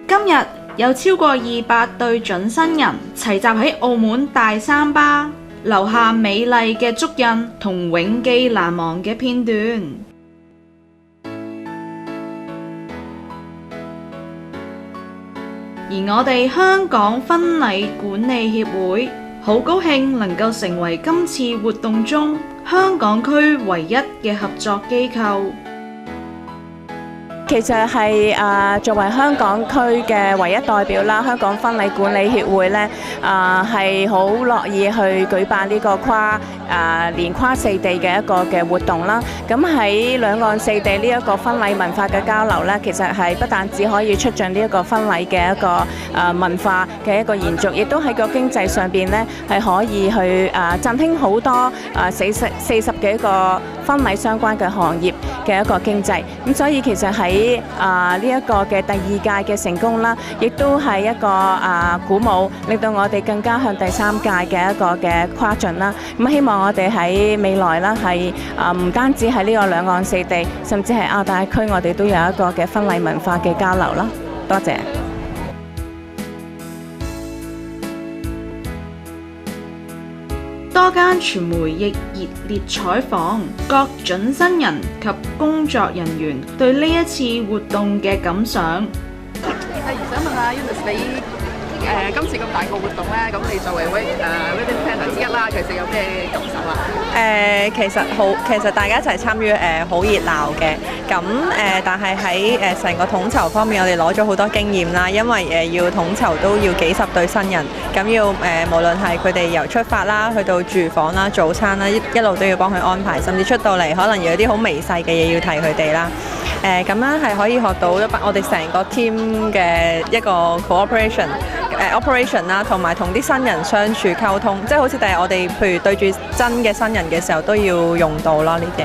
今日有超過200對準新人齊集喺澳門大三巴，留下美麗嘅足印同永記難忘嘅片段。而我哋香港婚禮管理協會好高興能夠成為今次活動中香港區唯一嘅合作機構。其實係作為香港區嘅唯一代表啦，香港婚禮管理協會咧係好樂意去舉辦呢個連跨四地嘅一個嘅活動啦。咁喺兩岸四地呢一個婚禮文化嘅交流咧，其實係不但只可以促進呢一個婚禮嘅一個文化嘅一個延續，亦都喺個經濟上邊咧係可以去振興好多40幾個婚禮相關嘅行業嘅一個經濟。咁所以其實喺呢一個嘅第2屆嘅成功啦，亦都係一個鼓舞，令到我哋更加向第3屆嘅一個嘅跨進啦。咁希望我哋喺未來啦，係唔單止喺呢個兩岸四地，甚至係亞太區，我哋都有一個嘅婚禮文化嘅交流啦。多謝。多間傳媒亦熱烈採訪各準新人及工作人員對呢一次活動嘅感想。想問下 Eunice， 你今次咁大個活動咧，咁你作為wedding planner 之一啦，其實有咩感受啊？其實大家一齊參與好熱鬧嘅，咁但係喺成個統籌方面，我哋攞咗好多經驗啦，因為要統籌都要幾十對新人，咁要無論係佢哋由出發啦，去到住房啦、早餐啦，一路都要幫佢安排，甚至出到嚟可能有啲好微細嘅嘢要提佢哋啦。咁樣係可以學到我哋成個 team 嘅一個 operation 啦，同埋同啲新人相處溝通，即係好似第日我哋譬如對住真嘅新人嘅時候都要用到啦呢啲。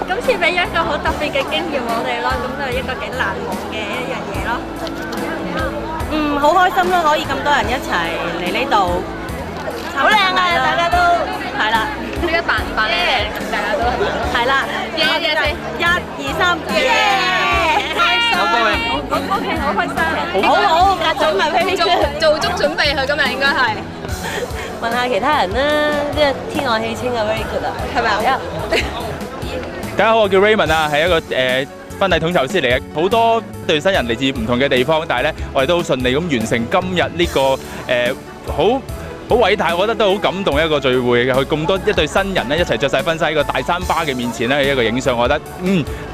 今次俾一個好特別嘅經驗我哋咯，咁就係一個幾難忘嘅一樣嘢咯。好開心咯，可以咁多人一齊嚟呢度。好靚啊！大家都係啦，呢一扮靚，大家都係啦，耶耶先，1、2、3，耶！好高興，好高興，好開心，好，準備飛做足準備，佢今日應該係問下其他人啦，呢個天外氣清啊 ，very good 啊，係咪啊？大家好，我叫 Raymond 啊，係一個婚禮統籌師嚟嘅，好多對新人嚟自唔同嘅地方，但係咧我哋都好順利咁完成今日呢個好偉大，我覺得都好感動一個聚會嘅，佢咁多一對新人咧一齊着晒婚紗喺個大三巴嘅面前咧，一個影相，我覺得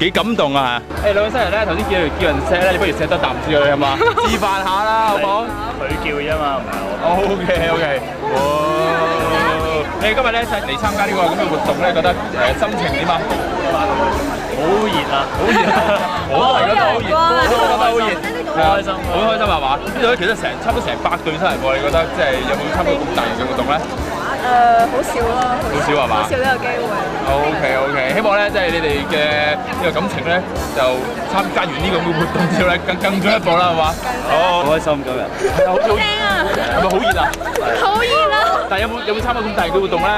幾感動啊嚇！兩個新人咧頭先叫人錫咧，你不如錫多啖住佢係嘛？示範下啦，好唔好？佢叫啫嘛，唔係我。OK， 你今日咧嚟參加呢個咁嘅活動咧，覺得心情點啊？好熱啊！好熱啊！我都係覺得好熱，我都覺得好熱，好開心，好開心係嘛？呢度咧其實差唔多成100對新人喎，你覺得即係有冇參加咁大型嘅活動咧？好少咯，好少係嘛？好少都有機會。OK， 希望咧即係你哋嘅呢個感情咧，就參加完呢個活動之後咧，更進一步啦，係嘛？好開心今日。係好正啊！係咪好熱啊？好熱啊！但係有冇參加咁大型嘅活動咧？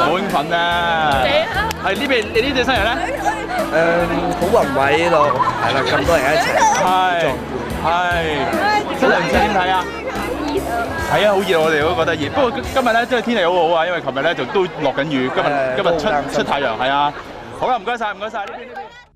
冇興奮啊！係呢邊你呢對新人咧？好宏偉呢度，係啦，咁多人一齊，新娘子點睇啊？係啊，好熱，我哋都覺得熱。不過今日咧，即係天氣好好啊，因為琴日咧就都落緊雨，今日出太陽，係啊。好啦，唔該晒，呢邊。